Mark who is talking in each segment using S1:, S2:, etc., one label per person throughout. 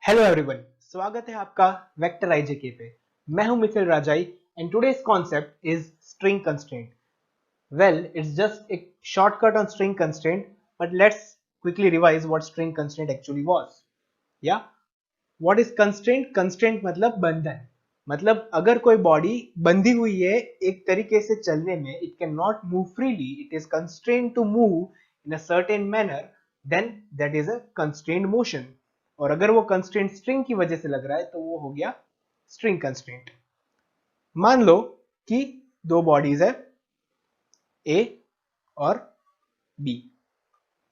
S1: Hello everyone, स्वागत है आपका वेक्टर आईजेके पे। मैं हूं Mithil Rajai and today's concept is string constraint. Well, it's just एक shortcut on string constraint, but let's quickly revise what string constraint actually was. या what is constraint? Constraint मतलब बंधन। मतलब अगर कोई बॉडी बंधी हुई है एक तरीके से चलने में, it can not move freely, it is constraint to move in a certain manner, then that is a constraint motion. और अगर वो कंस्ट्रेंट स्ट्रिंग की वजह से लग रहा है तो वो हो गया स्ट्रिंग कंस्ट्रेंट। मान लो कि दो बॉडीज है, ए और बी,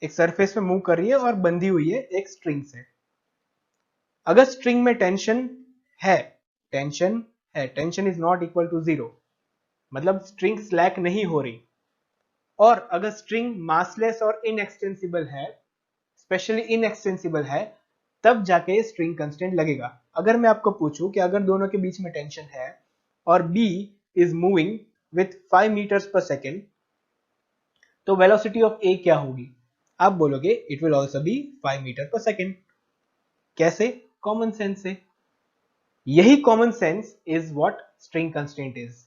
S1: एक सरफेस पे मूव कर रही है और बंधी हुई है एक स्ट्रिंग से। अगर स्ट्रिंग में है tension tension is not equal to zero, मतलब स्ट्रिंग स्लैक नहीं हो रही। और अगर स्ट्रिंग मासलेस और इनएक्सटेंसिबल है, स्पेशली इनएक्सटेंसिबल है, तब जाके स्ट्रिंग कंस्ट्रेंट लगेगा। अगर मैं आपको पूछूं कि अगर दोनों के बीच में टेंशन है और B is moving with 5 metres per second, तो वेलोसिटी ऑफ ए क्या होगी? आप बोलोगे it will also be 5 metre per second. कैसे? कॉमन सेंस से। यही common sense is what string constraint is.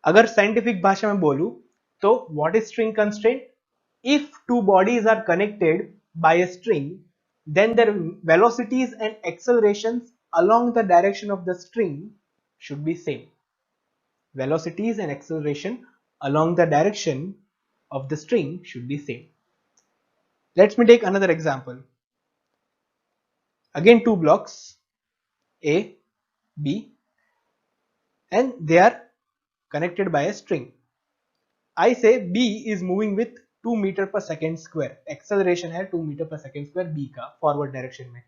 S1: अगर साइंटिफिक भाषा में बोलूं तो what is string constraint? If two bodies are connected by a string, then their velocities and accelerations along the direction of the string should be same. Velocities and acceleration along the direction of the string should be same. Let me take another example. Again, two blocks A, B, and they are connected by a string. I say B is moving with 2 metre per second square, acceleration है 2 metre per second square B का forward direction में।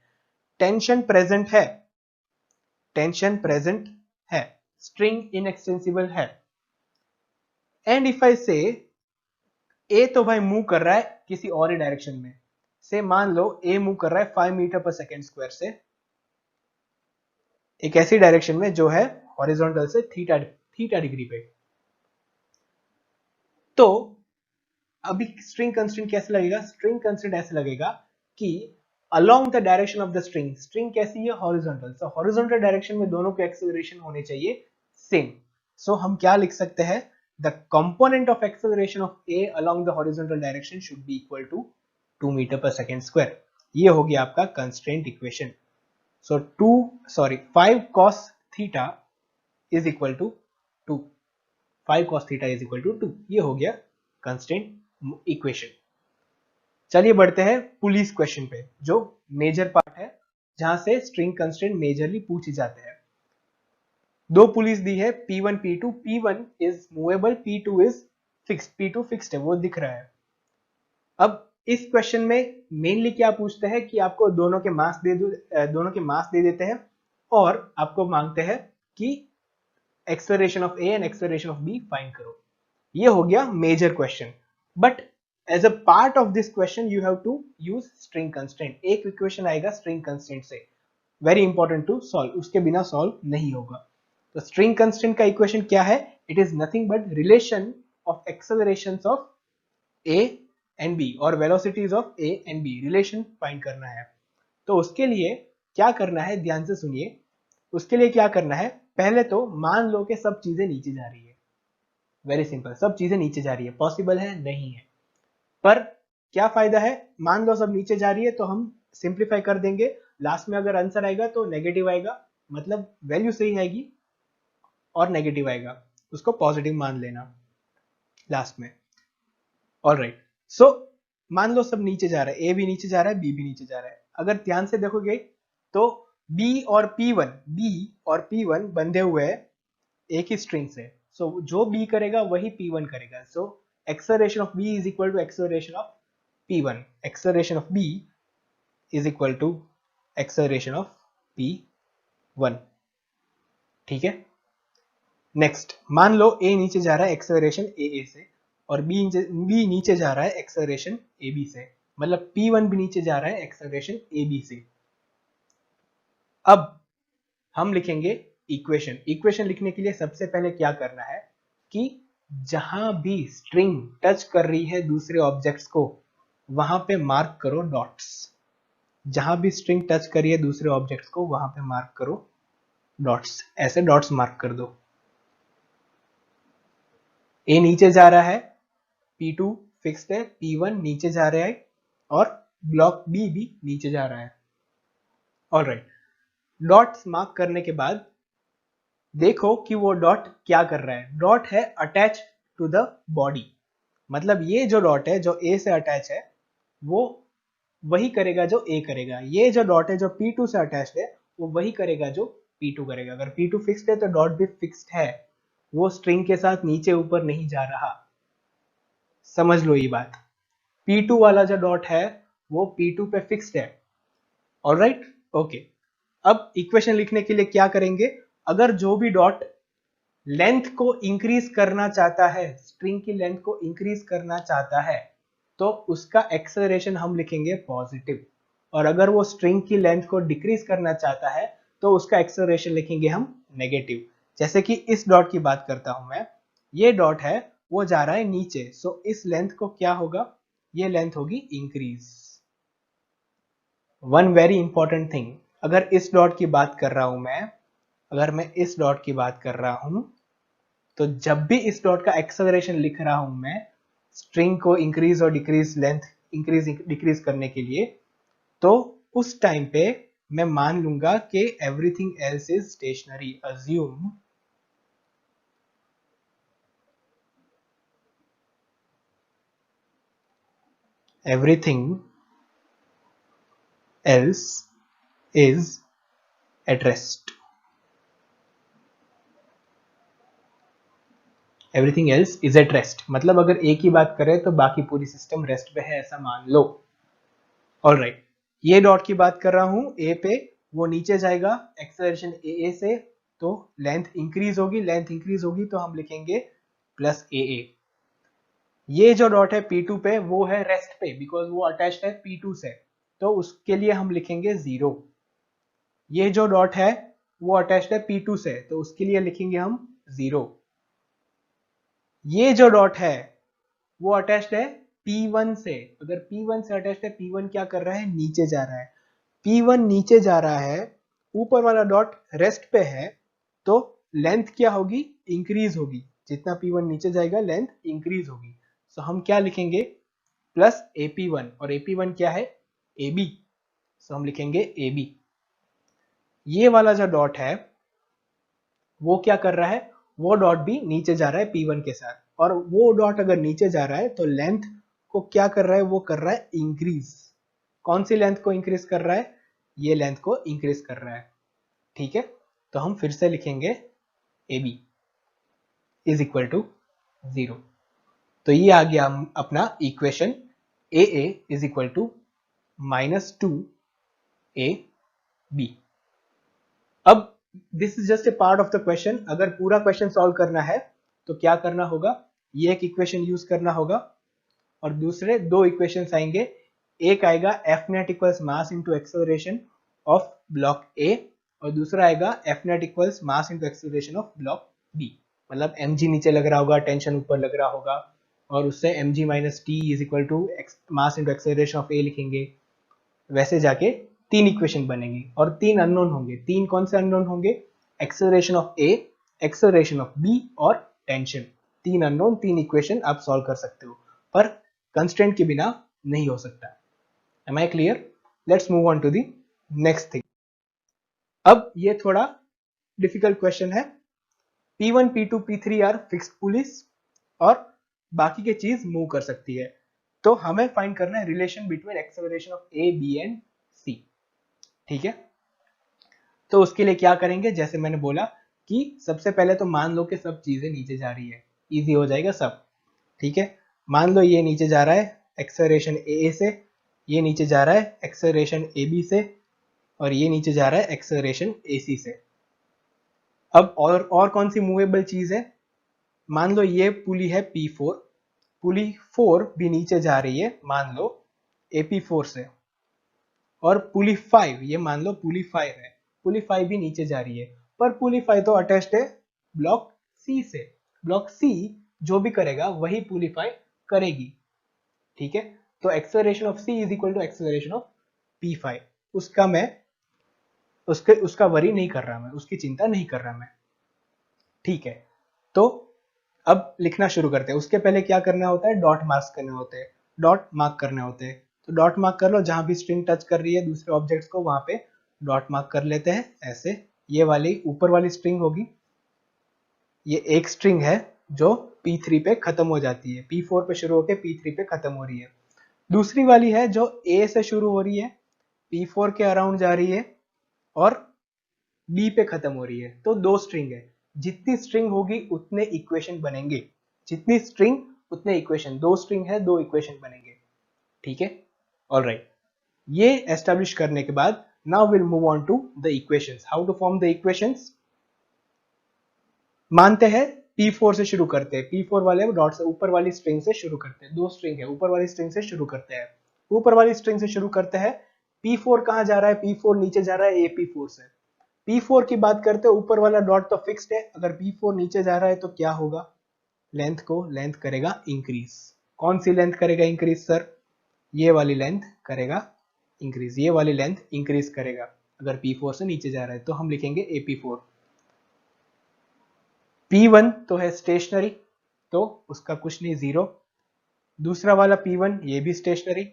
S1: Tension present है, string inextensible है। And if I से ए तो भाई move कर रहा है किसी और ही डायरेक्शन में, से मान लो ए मूव कर रहा है 5 मीटर पर सेकेंड स्क्वायर से एक ऐसी डायरेक्शन में जो है हॉरिजॉन्टल से थीटा डिग्री पे, तो अभी स्ट्रिंग कंस्ट्रेंट कैसे लगेगा? स्ट्रिंग कंस्ट्रेंट ऐसे लगेगा कि along the direction of the string, string कैसी है? हॉरिजॉन्टल। सो हॉरिजॉन्टल डायरेक्शन में दोनों के एक्सेलरेशन होने चाहिए सेम। सो हम क्या लिख सकते हैं? the component of acceleration of a along the horizontal direction should be equal to 2 metre per second square. ये होगी आपका constraint equation. So 5 cos theta is equal to 2, 5 cos theta is equal to 2, ये हो गया constraint equation. चलिए बढ़ते हैं police question पे, जो मेजर पार्ट है, जहां से स्ट्रिंग कंस्ट्रेंट मेजरली पूछे जाते हैं। दो पुलिस दी है P1 P2, P1 is movable, P2 is fixed. P2 fixed है, वो दिख रहा है। अब इस क्वेश्चन में मेनली क्या पूछते हैं कि आपको दोनों के मास दे देते हैं और आपको मांगते हैं कि acceleration of A and acceleration of B find करो। ये हो गया major question. But as a part of this question you have to use string constraint. एक इक्वेशन आएगा स्ट्रिंग कंस्ट्रेंट से, वेरी इंपॉर्टेंट टू सॉल्व, उसके बिना सॉल्व नहीं होगा। तो स्ट्रिंग कंस्ट्रेंट का इक्वेशन क्या है? It is nothing but relation of accelerations of A and B और velocities of A and B, relation find करना है। तो उसके लिए क्या करना है, ध्यान से सुनिए। उसके लिए क्या करना है, पहले तो मान लो कि सब चीजें नीचे जा रही है। वेरी सिंपल, सब चीजें नीचे जा रही है। पॉसिबल है? नहीं है। पर क्या फायदा है? मान लो सब नीचे जा रही है तो हम सिंप्लीफाई कर देंगे, लास्ट में अगर आंसर आएगा तो नेगेटिव आएगा, मतलब वैल्यू सही आएगी और नेगेटिव आएगा, उसको पॉजिटिव मान लेना लास्ट में। ऑलराइट, सो मान लो सब नीचे जा रहा है, ए भी नीचे जा रहा है, बी भी नीचे जा रहा है। अगर ध्यान से देखोगे तो बी और P1 बंधे हुए हैं एक ही स्ट्रिंग से। सो जो बी करेगा वही P1 करेगा। So acceleration of B is equal to acceleration of P1, acceleration of B is equal to acceleration of P1। ठीक है, नेक्स्ट मान लो ए नीचे जा रहा है एक्सेलरेशन ए से और बी नीचे जा रहा है एक्सेलरेशन ए बी से, मतलब P1 भी नीचे जा रहा है एक्सेलरेशन ए बी से। अब हम लिखेंगे इक्वेशन लिखने के लिए सबसे पहले क्या करना है कि जहां भी स्ट्रिंग टच कर रही है दूसरे ऑब्जेक्ट्स को, वहां पे मार्क करो डॉट्स। जहां भी स्ट्रिंग टच करिए दूसरे ऑब्जेक्ट्स को वहां पे मार्क करो डॉट्स, ऐसे डॉट्स मार्क कर दो। ए नीचे जा रहा है, P2 फिक्स्ड है, P1 नीचे जा रहा है और ब्लॉक बी भी नीचे जा रहा है। ऑलराइट, डॉट्स मार्क करने के बाद देखो कि वो डॉट क्या कर रहा है। डॉट है अटैच टू द बॉडी, मतलब ये जो डॉट है जो ए से अटैच है वो वही करेगा जो ए करेगा। ये जो डॉट है जो P2 से अटैच्ड है वो वही करेगा जो P2 करेगा। अगर P2 फिक्स्ड है तो डॉट भी फिक्स्ड है, वो स्ट्रिंग के साथ नीचे ऊपर नहीं जा रहा। समझ लो ये बात। P2 वाला जो डॉट है वो P2 पे फिक्स्ड है। Alright, okay. अब इक्वेशन लिखने के लिए क्या करेंगे, अगर जो भी डॉट लेंथ को इंक्रीज करना चाहता है, स्ट्रिंग की लेंथ को इंक्रीज करना चाहता है, तो उसका एक्सेलरेशन हम लिखेंगे पॉजिटिव। और अगर वो स्ट्रिंग की लेंथ को डिक्रीज करना चाहता है तो उसका एक्सेलरेशन लिखेंगे हम नेगेटिव। जैसे कि इस डॉट की बात करता हूं मैं, ये डॉट है वो जा रहा है नीचे, सो इस लेंथ को क्या होगा, ये लेंथ होगी increase. One very important thing, अगर इस डॉट की बात कर रहा हूं मैं, अगर मैं इस डॉट की बात कर रहा हूं तो जब भी इस डॉट का एक्सेलरेशन लिख रहा हूं मैं स्ट्रिंग को इंक्रीज और डिक्रीज, लेंथ इंक्रीज डिक्रीज करने के लिए, तो उस टाइम पे मैं मान लूंगा कि everything else is stationary. Assume everything else is at rest. Everything else is at rest मतलब अगर ए की बात करें तो बाकी पूरी सिस्टम रेस्ट पे है, ऐसा मान लो। ऑलराइट, ये डॉट की बात कर रहा हूं ए पे, वो नीचे जाएगा एक्सेलरेशन ए से, तो लेंथ इंक्रीज होगी, लेंथ इंक्रीज होगी तो हम लिखेंगे प्लस ए। ये जो डॉट है P2 पे वो है रेस्ट पे, बिकॉज वो अटैच्ड है P2 से, तो उसके लिए हम लिखेंगे 0। ये जो डॉट है वो अटैच्ड है P2 से, तो उसके लिए लिखेंगे हम 0। ये जो डॉट है वो अटैच्ड है P1 से, अगर P1 से अटैच्ड है, P1 क्या कर रहा है, नीचे जा रहा है। P1 नीचे जा रहा है, ऊपर वाला डॉट रेस्ट पे है, तो लेंथ क्या होगी, इंक्रीज होगी। जितना P1 नीचे जाएगा लेंथ इंक्रीज होगी। सो हम क्या लिखेंगे, प्लस AP1, और AP1 क्या है, AB, सो हम लिखेंगे AB। ये वाला जो डॉट है वो क्या कर रहा है, वो डॉट भी नीचे जा रहा है P1 के साथ, और वो डॉट अगर नीचे जा रहा है तो लेंथ को क्या कर रहा है, वो कर रहा है इंक्रीज। कौन सी लेंथ को इंक्रीज कर रहा है, ये लेंथ को इंक्रीज कर रहा है। ठीक है, तो हम फिर से लिखेंगे AB इज इक्वल टू 0। तो ये आ गया अपना equation AA is equal to -2AB। अब this is just a part of the question, अगर पूरा क्वेश्चन सॉल्व करना है तो क्या करना होगा, ये एक इक्वेशन यूज करना होगा और दूसरे दो इक्वेशंस आएंगे। एक आएगा F net equals mass into acceleration of block A, और दूसरा आएगा F net equals mass into acceleration of block B। मतलब mg नीचे लग रहा होगा, टेंशन ऊपर लग रहा होगा, और उससे mg minus T is equal to mass into acceleration of A लिखेंगे। वैसे जाके तीन इक्वेशन बनेंगे और तीन अननोन होंगे। तीन कौन से अननोन होंगे, acceleration of A, acceleration of B और टेंशन। तीन अननोन, तीन इक्वेशन आप सॉल्व कर सकते हो, पर कंस्ट्रेंट के बिना नहीं हो सकता। Am I clear? Let's move on to the next thing. अब ये थोड़ा डिफिकल्ट क्वेश्चन है। P1, P2, P3 are fixed police और बाकी के चीज मूव कर सकती है, तो हमें फाइंड करना है relation between acceleration of A, B and C। ठीक है, तो उसके लिए क्या करेंगे, जैसे मैंने बोला कि सबसे पहले तो मान लो कि सब चीजें नीचे जा रही है, इजी हो जाएगा सब। ठीक है, मान लो ये नीचे जा रहा है एक्सेलरेशन ए से, ये नीचे जा रहा है एक्सेलरेशन AB से, और ये नीचे जा रहा है एक्सेलरेशन AC से। अब और कौन सी मूवेबल चीज है, मान लो ये पुली है P4, पुली 4 भी नीचे जा रही है मान लो AP4 से, और पुली 5, ये मान लो पुली 5 है, पुली 5 भी नीचे जा रही है, पर पुली 5 तो अटैच्ड है ब्लॉक C से। ब्लॉक C जो भी करेगा वही पुली 5 करेगी। ठीक है, तो acceleration of C is equal to acceleration of P5। उसका मैं उसका वरी नहीं कर रहा, मैं उसकी चिंता नहीं कर रहा मैं। ठीक है, तो अब लिखना शुरू करते हैं। उसके पहले क्या करना होता है, डॉट मार्क्स करने होते हैं, डॉट मार्क करने होते हैं। तो डॉट मार्क कर लो, जहां भी स्ट्रिंग टच कर रही है दूसरे ऑब्जेक्ट्स को वहां पे डॉट मार्क कर लेते हैं ऐसे। ये वाली ऊपर वाली स्ट्रिंग होगी, ये एक स्ट्रिंग है जो P3 पे खत्म हो जाती है, P4 पे शुरू होकर P3 पे खत्म हो रही है। दूसरी वाली है जो A से शुरू हो रही है, P4 के अराउंड जा रही है और B पे खत्म हो रही है। तो दो स्ट्रिंग है, जितनी स्ट्रिंग होगी उतने इक्वेशन बनेंगे, जितनी स्ट्रिंग उतने इक्वेशन, दो स्ट्रिंग है दो इक्वेशन बनेंगे। ठीक है, ऑलराइट। ये एस्टेब्लिश करने के बाद now will move on to the equations. How to form the equations. मानते हैं P4 से शुरू करते हैं, P4 वाले डॉट से ऊपर वाली स्ट्रिंग से शुरू करते हैं, दो स्ट्रिंग है, ऊपर वाली स्ट्रिंग से शुरू करते हैं। ऊपर वाली स्ट्रिंग से शुरू करते हैं, P4 कहां जा रहा है, P4 नीचे जा रहा है AP4 से। P4 की बात करते हैं, ऊपर वाला डॉट तो फिक्स्ड है, अगर P4 नीचे जा रहा है तो क्या होगा, लेंथ करेगा इंक्रीज। कौन सी लेंथ करेगा इंक्रीज सर, ये वाली लेंथ करेगा इंक्रीज, ये वाली लेंथ इंक्रीज करेगा अगर P4 से नीचे जा रहा है। तो हम लिखेंगे AP4। P1 तो है स्टेशनरी, तो उसका कुछ नहीं, 0। दूसरा वाला P1 ये भी स्टेशनरी,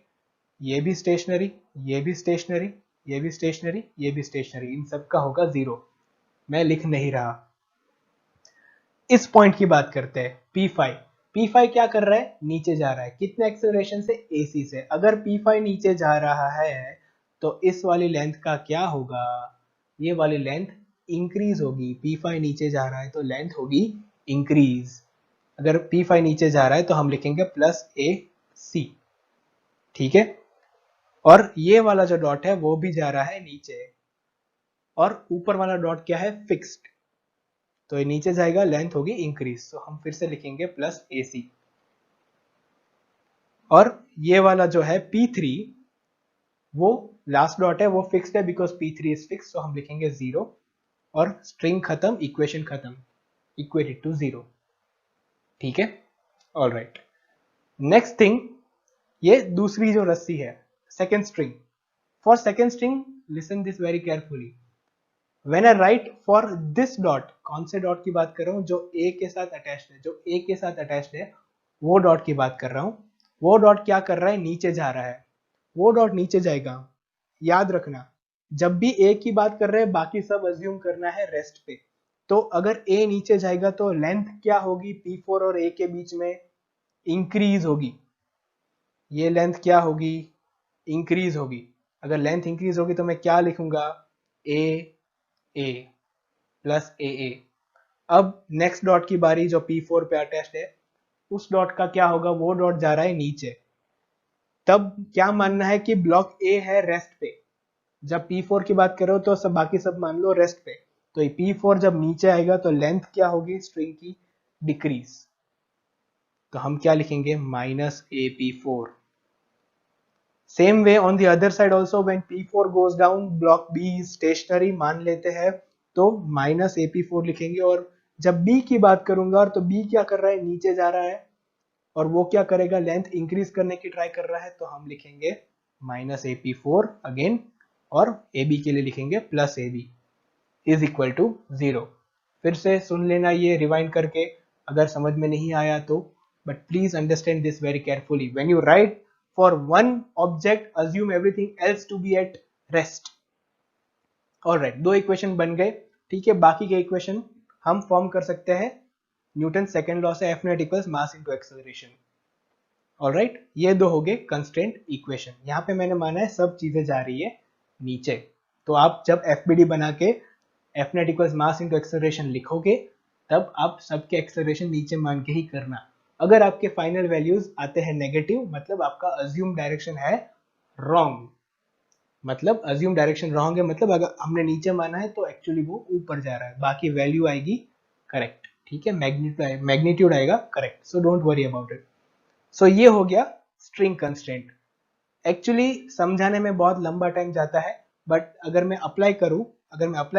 S1: ये भी स्टेशनरी, ये भी स्टेशनरी, ये भी स्टेशनरी, ये भी स्टेशनरी, इन सब का होगा 0। मैं लिख नहीं रहा। इस पॉइंट की बात करते हैं, P5। P5 क्या कर रहा है, नीचे जा रहा है, कितने एक्सेलरेशन से, AC से। अगर P5 नीचे जा रहा है तो इस वाली लेंथ का क्या होगा, ये वाली लेंथ इंक्रीज होगी। P5 नीचे जा रहा है तो लेंथ होगी इंक्रीज। अगर P5 नीचे जा रहा है तो हम लिखेंगे प्लस AC। ठीक है, और ये वाला जो डॉट है वो भी जा रहा है नीचे, और ऊपर वाला डॉट क्या है, फिक्स्ड, तो ये नीचे जाएगा, लेंथ होगी इंक्रीज। तो हम फिर से लिखेंगे प्लस AC। और ये वाला जो है P3, वो लास्ट डॉट है, वो फिक्स्ड है बिकॉज P3 इज फिक्स, तो हम लिखेंगे 0। और स्ट्रिंग खत्म, इक्वेशन खत्म, इक्वेटेड टू 0। ठीक है, ऑल राइट। नेक्स्ट थिंग, ये दूसरी जो रस्सी है, second string. For second string listen this very carefully. When I write for this dot, कौन से डॉट की बात कर रहा हूं, जो A के साथ अटैच्ड है, जो A के साथ अटैच्ड है वो डॉट की बात कर रहा हूं। वो डॉट क्या कर रहा है, नीचे जा रहा है, वो डॉट नीचे जाएगा। याद रखना, जब भी A की बात कर रहे हैं बाकी सब अज्यूम करना है रेस्ट पे। तो अगर A नीचे जाएगा तो लेंथ क्या होगी, P4 और A के बीच में इंक्रीज होगी। ये लेंथ क्या होगी, इंक्रीज होगी। अगर लेंथ इंक्रीज होगी तो मैं क्या लिखूंगा, A प्लस AA। अब नेक्स्ट डॉट की बारी, जो P4 पे अटैच्ड है, उस डॉट का क्या होगा, वो डॉट जा रहा है नीचे। तब क्या मानना है कि ब्लॉक A है रेस्ट पे। जब P4 की बात करो तो सब बाकी सब मान लो रेस्ट पे। तो ये P4 जब नीचे आएगा तो लेंथ क्या होगी स्ट्रिंग की, डिक्रीज। तो हम क्या लिखेंगे, minus AP4। Same way on the other side also, when P4 goes down block B is stationary मान लेते हैं, तो माइनस AP4 लिखेंगे। और जब B की बात करूंगा तो B क्या कर रहा है, नीचे जा रहा है, और वो क्या करेगा, लेंथ इंक्रीज करने की ट्राई कर रहा है, तो हम लिखेंगे माइनस AP4 अगेन, और AB के लिए लिखेंगे plus AB is equal to 0। फिर से सुन लेना ये रिवाइंड करके अगर समझ में नहीं आया तो, but please understand this very carefully. When you write for one object assume everything else to be at rest. Alright, दो इक्वेशन बन गए। ठीक है, बाकी के इक्वेशन हम फॉर्म कर सकते हैं न्यूटन सेकेंड लॉ से, F net equals mass into acceleration. Alright, ये दो हो गए कंस्ट्रेंट इक्वेशन। यहाँ पे मैंने माना है सब चीजें जा रही है नीचे, तो आप जब FBD बना के F net equals mass into acceleration लिखोगे तब आप सबके एक्सेलरेशन नीचे मान के ही करना। अगर आपके फाइनल वैल्यूज आते हैं नेगेटिव, मतलब आपका अज्यूम डायरेक्शन है रॉन्ग। मतलब अज्यूम डायरेक्शन रॉन्ग है, मतलब अगर हमने नीचे माना है तो एक्चुअली वो ऊपर जा रहा है, बाकी वैल्यू आएगी करेक्ट। ठीक है, मैग्नीट्यूड आएगा correct, so don't worry about it. So ये हो गया स्ट्रिंग कंस्ट्रेंट। एक्चुअली समझाने में बहुत लंबा टाइम जाता है, बट अगर मैं अप्लाई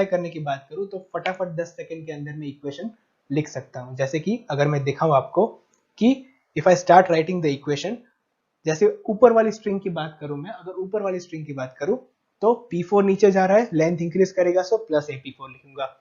S1: करने की बात करूं तो फटाफट 10 सेकंड के अंदर मैं इक्वेशन लिख सकता हूं। जैसे कि अगर मैं दिखाऊं आपको कि if I start writing the equation, जैसे ऊपर वाली स्ट्रिंग की बात करूं मैं, अगर ऊपर वाली स्ट्रिंग की बात करूं तो P4 नीचे जा रहा है, लेंथ इंक्रीज करेगा, सो प्लस AP4 लिखूंगा।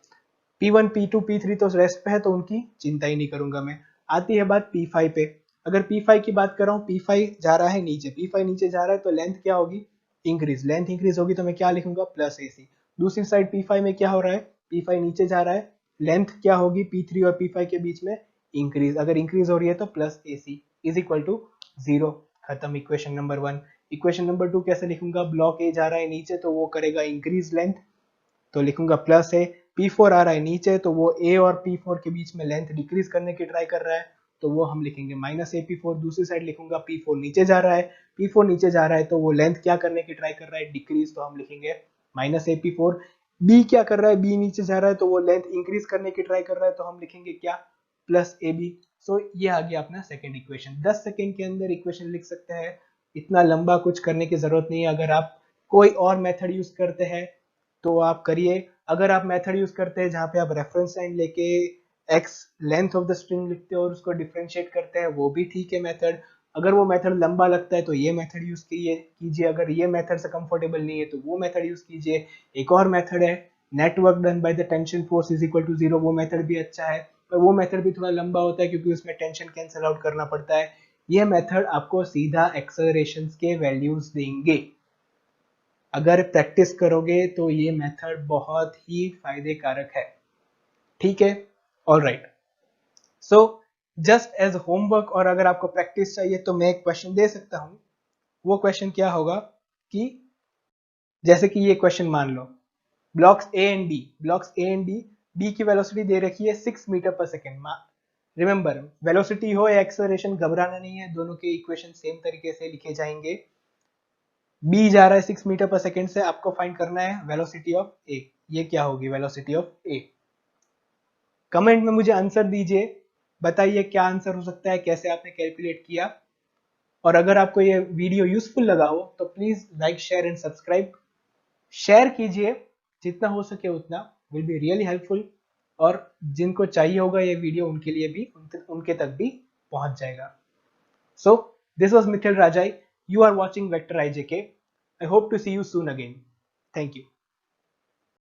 S1: P1, P2, P3 तो रेस्ट पे है, तो उनकी चिंता ही नहीं करूंगा मैं। आती है बात P5 पे। अगर P5 की बात कर रहा हूँ, P5 जा रहा है नीचे, P5 नीचे जा रहा है तो लेंथ क्या होगी, इंक्रीज। लेंथ इंक्रीज होगी तो मैं क्या लिखूंगा, प्लस AC। दूसरी साइड P5 में क्या हो रहा है, P5 नीचे जा रहा है, लेंथ क्या होगी P3 और P5 के बीच में, इंक्रीज। अगर इंक्रीज हो रही है तो plus AC is equal to 0। खत्म इक्वेशन नंबर 1। इक्वेशन नंबर 2 कैसे लिखूंगा, ब्लॉक ए जा रहा है नीचे तो वो करेगा इंक्रीज लेंथ, तो लिखूंगा प्लस ए। P4 आ रहा है नीचे तो वो A और P4 के बीच में लेंथ डिक्रीज करने की ट्राई कर रहा है, तो वो हम लिखेंगे माइनस AP4। दूसरी साइड लिखूंगा P4 नीचे जा रहा है, P4 नीचे जा रहा है तो वो लेंथ क्या करने की ट्राई कर रहा है, डिक्रीज, तो हम लिखेंगे माइनस AP4। B क्या कर रहा है, B नीचे जा रहा है तो वो लेंथ इंक्रीज करने की ट्राई कर रहा है, तो हम लिखेंगे क्या, प्लस AB। सो ये आ गया अपना सेकेंड इक्वेशन। 10 सेकेंड के अंदर इक्वेशन लिख सकते हैं, इतना लंबा कुछ करने की जरूरत नहीं है। अगर आप कोई और मेथड यूज करते हैं तो आप करिए। अगर आप मेथड यूज करते हैं जहां पे आप रेफरेंस लाइन लेके x length of the string लिखते हो और उसको डिफरेंशिएट करते हैं, वो भी ठीक है मेथड। अगर वो मेथड लंबा लगता है तो ये मेथड यूज कीजिए। अगर ये मेथड से कंफर्टेबल नहीं है तो वो मेथड यूज कीजिए। एक और मेथड है net work done by the tension force is equal to 0, वो मेथड भी अच्छा है, पर वो मेथड भी थोड़ा लंबा होता है क्योंकि उसमें टेंशन कैंसिल आउट करना पड़ता है। ये मेथड आपको सीधा एक्सेलरेशंस के वैल्यूज देंगे। अगर प्रैक्टिस करोगे तो ये मेथड बहुत ही फायदे कारक है, ठीक है। All right, so just as homework, और अगर आपको प्रैक्टिस चाहिए तो मैं एक क्वेश्चन दे सकता हूं। वो क्वेश्चन क्या होगा कि जैसे कि ये क्वेश्चन मान लो, blocks A and D, blocks A and D, D की वेलोसिटी दे रखी है 6 metre per second. Remember, velocity हो या एक्सेलरेशन, घबराना नहीं है, दोनों के इक्वेशन सेम तरीके से लिखे जाएंगे। बी जा रहा है 6 मीटर पर सेकेंड से, आपको फाइंड करना है वेलोसिटी ऑफ ए। ये क्या होगी वेलोसिटी ऑफ ए। कमेंट में मुझे आंसर दीजिए, बताइए क्या आंसर हो सकता है, कैसे आपने कैलकुलेट किया। और अगर आपको ये वीडियो यूजफुल लगा हो तो please like, share and subscribe. Share कीजिए जितना हो सके उतना, विल बी रियली हेल्पफुल। और जिनको चाहिए होगा ये वीडियो उनके लिए भी, उनके तक भी पहुंच जाएगा। So, this was Mikhil Rajai. You are watching Vector IJK. I hope to see you soon again. Thank you.